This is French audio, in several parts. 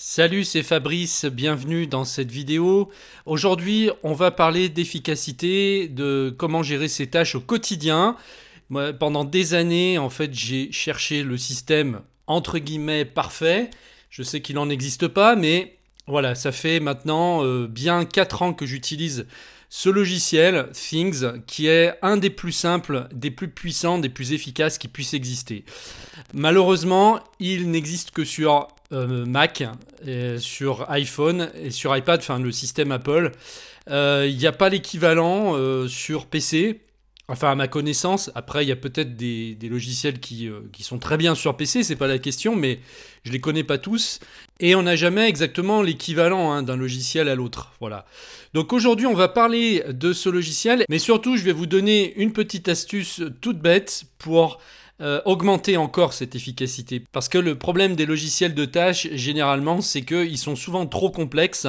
Salut, c'est Fabrice, bienvenue dans cette vidéo. Aujourd'hui, on va parler d'efficacité, de comment gérer ses tâches au quotidien. Moi, pendant des années, en fait, j'ai cherché le système entre guillemets parfait. Je sais qu'il n'en existe pas, mais voilà, ça fait maintenant bien 4 ans que j'utilise ce logiciel, Things, qui est un des plus simples, des plus puissants, des plus efficaces qui puissent exister. Malheureusement, il n'existe que sur Mac, sur iPhone et sur iPad, enfin le système Apple. Il n'y a pas l'équivalent sur PC, enfin à ma connaissance. Après, il y a peut-être des logiciels qui sont très bien sur PC, c'est pas la question, mais je les connais pas tous. Et on n'a jamais exactement l'équivalent d'un logiciel à l'autre. Voilà. Donc aujourd'hui, on va parler de ce logiciel, mais surtout, je vais vous donner une petite astuce toute bête pour augmenter encore cette efficacité. Parce que le problème des logiciels de tâches, généralement, c'est qu'ils sont souvent trop complexes.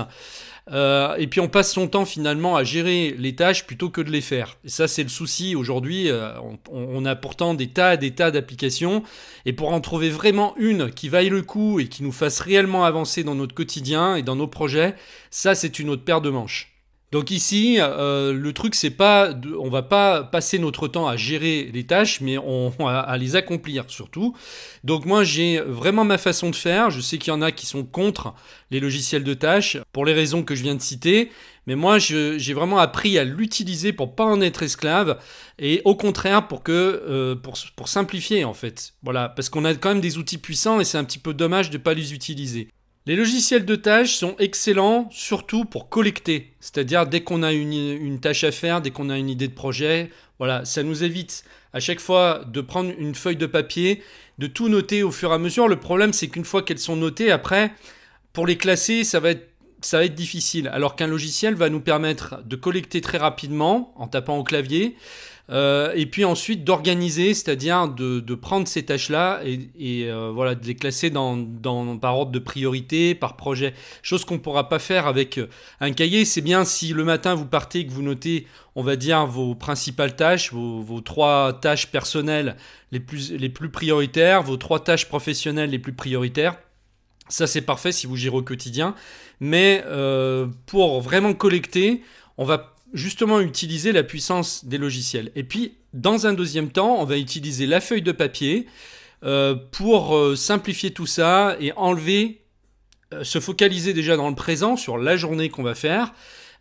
Et puis on passe son temps finalement à gérer les tâches plutôt que de les faire. Et ça, c'est le souci aujourd'hui. On a pourtant des tas d'applications. Et pour en trouver vraiment une qui vaille le coup et qui nous fasse réellement avancer dans notre quotidien et dans nos projets, ça, c'est une autre paire de manches. Donc ici, le truc, c'est pas, on va pas passer notre temps à gérer les tâches, mais à les accomplir surtout. Donc moi, j'ai vraiment ma façon de faire. Je sais qu'il y en a qui sont contre les logiciels de tâches pour les raisons que je viens de citer, mais moi, j'ai vraiment appris à l'utiliser pour pas en être esclave et au contraire pour simplifier en fait. Voilà, parce qu'on a quand même des outils puissants et c'est un petit peu dommage de pas les utiliser. Les logiciels de tâches sont excellents, surtout pour collecter. C'est-à-dire, dès qu'on a une tâche à faire, dès qu'on a une idée de projet, voilà, ça nous évite à chaque fois de prendre une feuille de papier, de tout noter au fur et à mesure. Le problème, c'est qu'une fois qu'elles sont notées, après, pour les classer, ça va être difficile. Alors qu'un logiciel va nous permettre de collecter très rapidement, en tapant au clavier, et puis ensuite d'organiser, c'est-à-dire de prendre ces tâches-là et voilà, de les classer par ordre de priorité, par projet. Chose qu'on ne pourra pas faire avec un cahier. C'est bien si le matin vous partez et que vous notez, on va dire, vos principales tâches, vos 3 tâches personnelles les plus prioritaires, vos 3 tâches professionnelles les plus prioritaires. Ça, c'est parfait si vous gérez au quotidien. Mais pour vraiment collecter, on va justement utiliser la puissance des logiciels. Et puis, dans un deuxième temps, on va utiliser la feuille de papier pour simplifier tout ça et se focaliser déjà dans le présent, sur la journée qu'on va faire,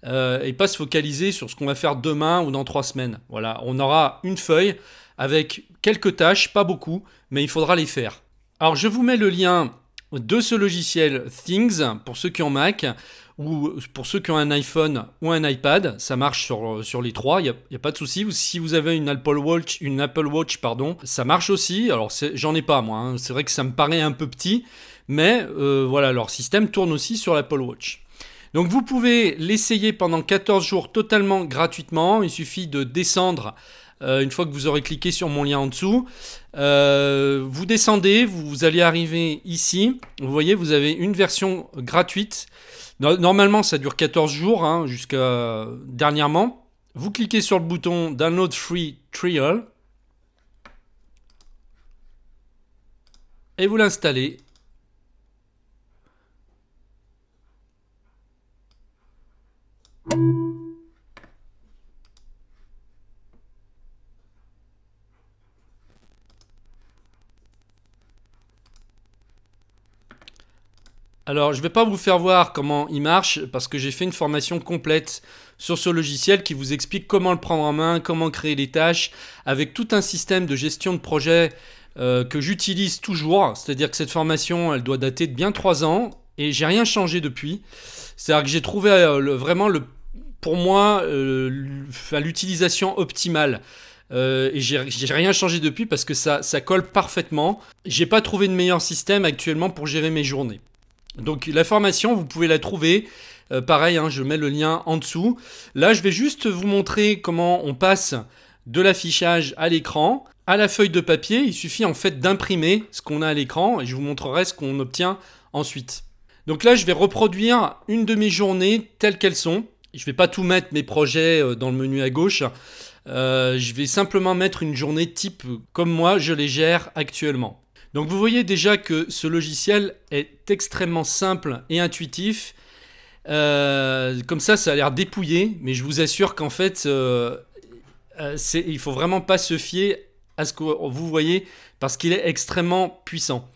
et pas se focaliser sur ce qu'on va faire demain ou dans 3 semaines. Voilà, on aura une feuille avec quelques tâches, pas beaucoup, mais il faudra les faire. Alors, je vous mets le lien de ce logiciel Things pour ceux qui ont Mac ou pour ceux qui ont un iPhone ou un iPad. Ça marche sur les 3, il n'y a pas de souci. Si vous avez une Apple Watch, ça marche aussi. Alors j'en ai pas moi, c'est vrai que ça me paraît un peu petit, mais voilà, leur système tourne aussi sur l'Apple Watch. Donc vous pouvez l'essayer pendant 14 jours totalement gratuitement. Il suffit de descendre une fois que vous aurez cliqué sur mon lien en dessous. Vous descendez, vous allez arriver ici. Vous voyez, vous avez une version gratuite. Normalement, ça dure 14 jours, jusqu'à dernièrement. Vous cliquez sur le bouton Download Free Trial. Et vous l'installez. Alors, je ne vais pas vous faire voir comment il marche parce que j'ai fait une formation complète sur ce logiciel qui vous explique comment le prendre en main, comment créer les tâches, avec tout un système de gestion de projet que j'utilise toujours. C'est-à-dire que cette formation, elle doit dater de bien 3 ans et j'ai rien changé depuis. C'est-à-dire que j'ai trouvé pour moi l'utilisation optimale. Et j'ai rien changé depuis parce que ça colle parfaitement. J'ai pas trouvé de meilleur système actuellement pour gérer mes journées. Donc la formation, vous pouvez la trouver, pareil, je mets le lien en dessous. Là, je vais juste vous montrer comment on passe de l'affichage à l'écran, à la feuille de papier. Il suffit en fait d'imprimer ce qu'on a à l'écran et je vous montrerai ce qu'on obtient ensuite. Donc là, je vais reproduire une de mes journées telles qu'elles sont. Je ne vais pas tout mettre mes projets dans le menu à gauche. Je vais simplement mettre une journée type comme moi je les gère actuellement. Donc vous voyez déjà que ce logiciel est extrêmement simple et intuitif. Comme ça a l'air dépouillé, mais je vous assure qu'en fait, il faut vraiment pas se fier à ce que vous voyez parce qu'il est extrêmement puissant.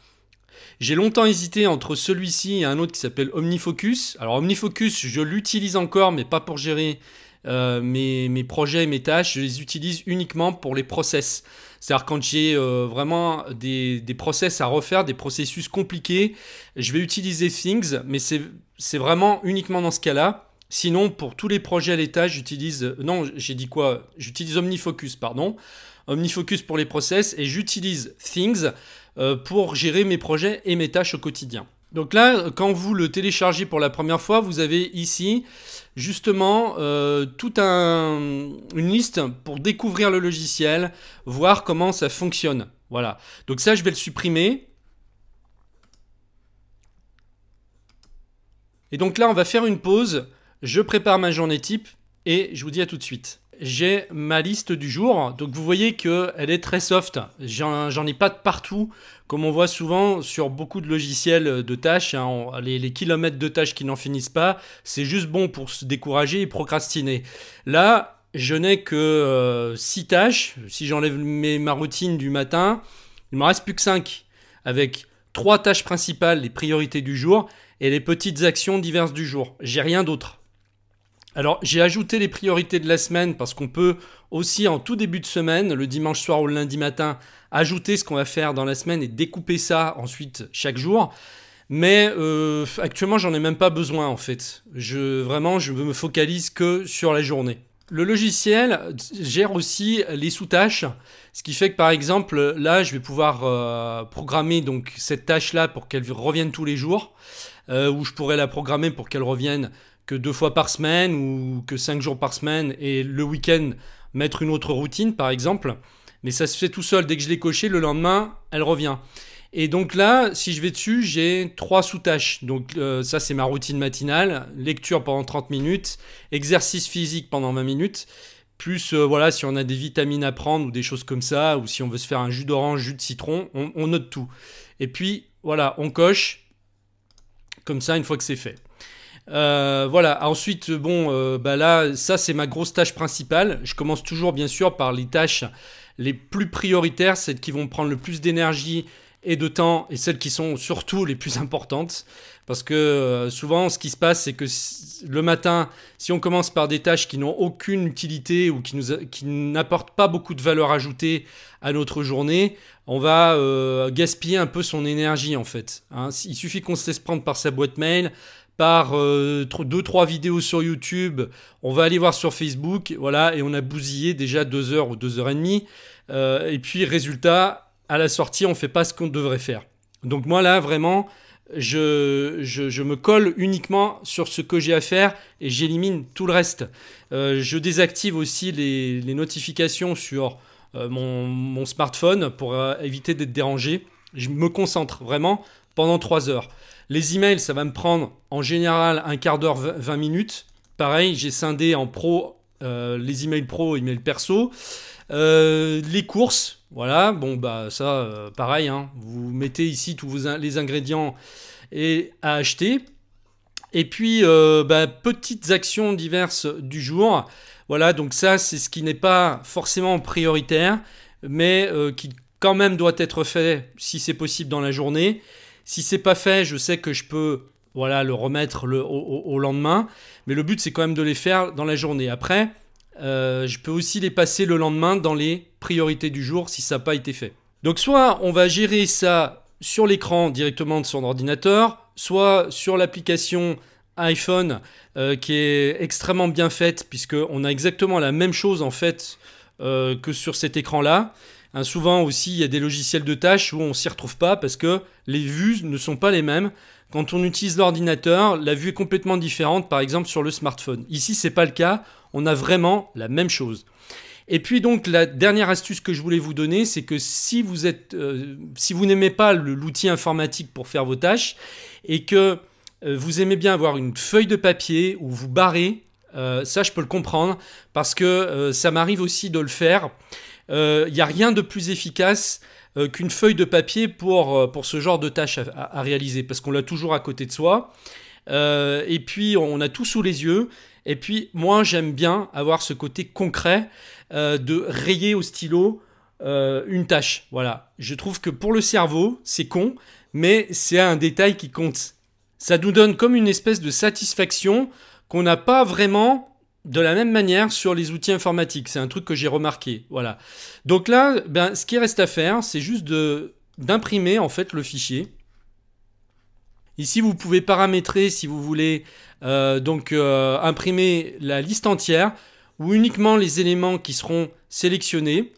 J'ai longtemps hésité entre celui-ci et un autre qui s'appelle OmniFocus. Alors OmniFocus, je l'utilise encore, mais pas pour gérer mes projets et mes tâches. Je les utilise uniquement pour les process. C'est-à-dire quand j'ai vraiment des process à refaire, des processus compliqués, je vais utiliser Things, mais c'est vraiment uniquement dans ce cas-là. Sinon, pour tous les projets et les tâches, j'utilise... non, j'ai dit quoi? J'utilise OmniFocus, pardon. OmniFocus pour les process et j'utilise Things pour gérer mes projets et mes tâches au quotidien. Donc là, quand vous le téléchargez pour la première fois, vous avez ici justement toute une liste pour découvrir le logiciel, voir comment ça fonctionne. Voilà. Donc ça, je vais le supprimer. Et donc là, on va faire une pause. Je prépare ma journée type et je vous dis à tout de suite. J'ai ma liste du jour, donc vous voyez qu'elle est très soft. J'en ai pas de partout, comme on voit souvent sur beaucoup de logiciels de tâches. Hein, les kilomètres de tâches qui n'en finissent pas, c'est juste bon pour se décourager et procrastiner. Là, je n'ai que 6 tâches. Si j'enlève ma routine du matin, il ne me reste plus que 5, avec 3 tâches principales, les priorités du jour, et les petites actions diverses du jour. J'ai rien d'autre. Alors, j'ai ajouté les priorités de la semaine parce qu'on peut aussi, en tout début de semaine, le dimanche soir ou le lundi matin, ajouter ce qu'on va faire dans la semaine et découper ça ensuite chaque jour. Mais actuellement, j'en ai même pas besoin en fait. Vraiment, je me focalise que sur la journée. Le logiciel gère aussi les sous-tâches, ce qui fait que par exemple, là, je vais pouvoir programmer donc cette tâche-là pour qu'elle revienne tous les jours, ou je pourrais la programmer pour qu'elle revienne que 2 fois par semaine ou que 5 jours par semaine et le week-end mettre une autre routine par exemple. Mais ça se fait tout seul. Dès que je l'ai coché, le lendemain, elle revient. Et donc là, si je vais dessus, j'ai 3 sous-tâches. Donc ça, c'est ma routine matinale. Lecture pendant 30 minutes, exercice physique pendant 20 minutes. Plus, voilà, si on a des vitamines à prendre ou des choses comme ça, ou si on veut se faire un jus d'orange, jus de citron, on note tout. Et puis, voilà, on coche. Comme ça, une fois que c'est fait. Voilà, ensuite, bon, là, ça c'est ma grosse tâche principale. Je commence toujours, bien sûr, par les tâches les plus prioritaires, celles qui vont prendre le plus d'énergie et de temps, et celles qui sont surtout les plus importantes. Parce que souvent, ce qui se passe, c'est que le matin, si on commence par des tâches qui n'ont aucune utilité ou qui n'apportent pas beaucoup de valeur ajoutée à notre journée, on va gaspiller un peu son énergie, en fait. Hein. Il suffit qu'on se laisse prendre par sa boîte mail, par 2-3 vidéos sur YouTube, on va aller voir sur Facebook, voilà, et on a bousillé déjà 2 heures ou 2 heures et demie. Et puis, résultat, à la sortie, on ne fait pas ce qu'on devrait faire. Donc moi, là, vraiment, je me colle uniquement sur ce que j'ai à faire et j'élimine tout le reste. Je désactive aussi les notifications sur mon smartphone pour éviter d'être dérangé. Je me concentre vraiment pendant 3 heures. Les emails, ça va me prendre en général un quart d'heure, 20 minutes. Pareil, j'ai scindé en pro les emails pro, emails perso. Les courses, voilà, bon bah ça, pareil, hein, vous mettez ici tous les ingrédients à acheter. Et puis, petites actions diverses du jour. Voilà, donc ça, c'est ce qui n'est pas forcément prioritaire, mais qui quand même doit être fait si c'est possible dans la journée. Si c'est pas fait, je sais que je peux le remettre au lendemain. Mais le but, c'est quand même de les faire dans la journée. Après, je peux aussi les passer le lendemain dans les priorités du jour si ça n'a pas été fait. Donc soit on va gérer ça sur l'écran directement de son ordinateur, soit sur l'application iPhone qui est extrêmement bien faite puisqu'on a exactement la même chose en fait que sur cet écran-là. Hein, souvent aussi, il y a des logiciels de tâches où on ne s'y retrouve pas parce que les vues ne sont pas les mêmes. Quand on utilise l'ordinateur, la vue est complètement différente, par exemple sur le smartphone. Ici, ce n'est pas le cas, on a vraiment la même chose. Et puis donc, la dernière astuce que je voulais vous donner, c'est que si vous n'aimez pas l'outil informatique pour faire vos tâches et que vous aimez bien avoir une feuille de papier où vous barrez, ça je peux le comprendre parce que ça m'arrive aussi de le faire. Il n'y a rien de plus efficace qu'une feuille de papier pour ce genre de tâche à réaliser, parce qu'on l'a toujours à côté de soi. Et puis on a tout sous les yeux. Et puis moi j'aime bien avoir ce côté concret de rayer au stylo une tâche. Voilà. Je trouve que pour le cerveau, c'est con, mais c'est un détail qui compte. Ça nous donne comme une espèce de satisfaction qu'on n'a pas vraiment de la même manière sur les outils informatiques. C'est un truc que j'ai remarqué. Voilà. Donc là, ben, ce qui reste à faire, c'est juste d'imprimer en fait le fichier. Ici, vous pouvez paramétrer si vous voulez imprimer la liste entière ou uniquement les éléments qui seront sélectionnés.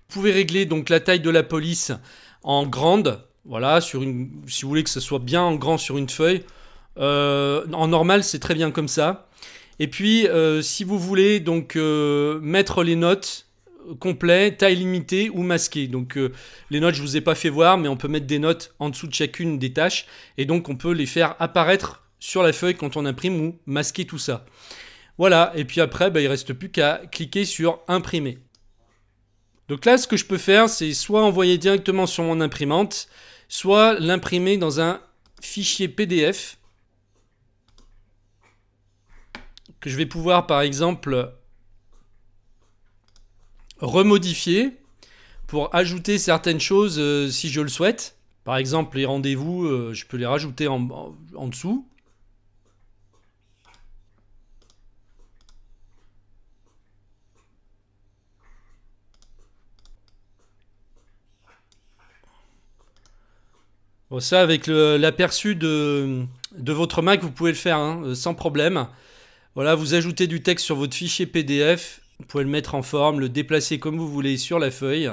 Vous pouvez régler donc la taille de la police en grande. Voilà, si vous voulez que ce soit bien en grand sur une feuille. En normal, c'est très bien comme ça. Et puis, si vous voulez donc mettre les notes complets, taille limitée ou masquées. Donc, les notes, je vous ai pas fait voir, mais on peut mettre des notes en dessous de chacune des tâches. Et donc, on peut les faire apparaître sur la feuille quand on imprime ou masquer tout ça. Voilà, et puis après, il ne reste plus qu'à cliquer sur imprimer. Donc là, ce que je peux faire, c'est soit envoyer directement sur mon imprimante, soit l'imprimer dans un fichier PDF que je vais pouvoir, par exemple, remodifier pour ajouter certaines choses si je le souhaite. Par exemple, les rendez-vous, je peux les rajouter en dessous. Bon, ça, avec l'aperçu de votre Mac, vous pouvez le faire hein, sans problème. Voilà, vous ajoutez du texte sur votre fichier PDF. Vous pouvez le mettre en forme, le déplacer comme vous voulez sur la feuille.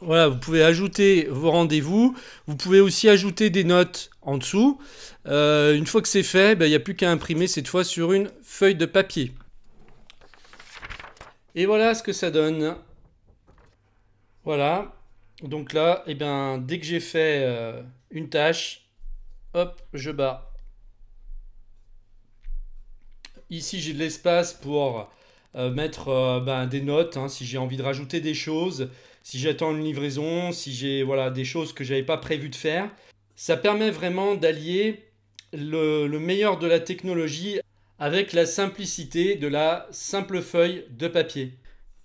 Voilà, vous pouvez ajouter vos rendez-vous. Vous pouvez aussi ajouter des notes en dessous. Une fois que c'est fait, il n'y a plus qu'à imprimer cette fois sur une feuille de papier. Et voilà ce que ça donne. Voilà. Donc là, dès que j'ai fait une tâche, hop, je barre. Ici, j'ai de l'espace pour mettre des notes, hein, si j'ai envie de rajouter des choses, si j'attends une livraison, si j'ai des choses que j'avais pas prévu de faire. Ça permet vraiment d'allier le meilleur de la technologie avec la simplicité de la simple feuille de papier.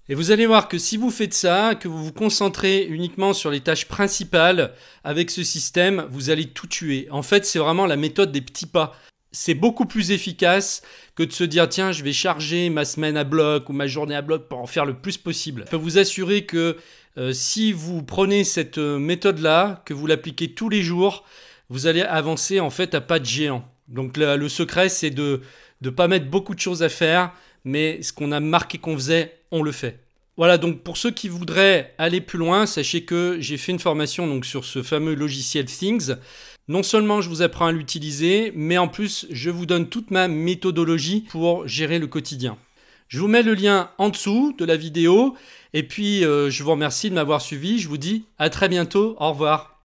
Et vous allez voir que si vous faites ça, que vous vous concentrez uniquement sur les tâches principales avec ce système, vous allez tout tuer. En fait, c'est vraiment la méthode des petits pas. C'est beaucoup plus efficace que de se dire tiens, je vais charger ma semaine à bloc ou ma journée à bloc pour en faire le plus possible. Je peux vous assurer que si vous prenez cette méthode-là, que vous l'appliquez tous les jours, vous allez avancer en fait à pas de géant. Donc le secret, c'est de ne pas mettre beaucoup de choses à faire, mais ce qu'on a marqué qu'on faisait, on le fait. Voilà, donc pour ceux qui voudraient aller plus loin, sachez que j'ai fait une formation donc, sur ce fameux logiciel Things. Non seulement je vous apprends à l'utiliser, mais en plus je vous donne toute ma méthodologie pour gérer le quotidien. Je vous mets le lien en dessous de la vidéo, et puis je vous remercie de m'avoir suivi. Je vous dis à très bientôt, au revoir.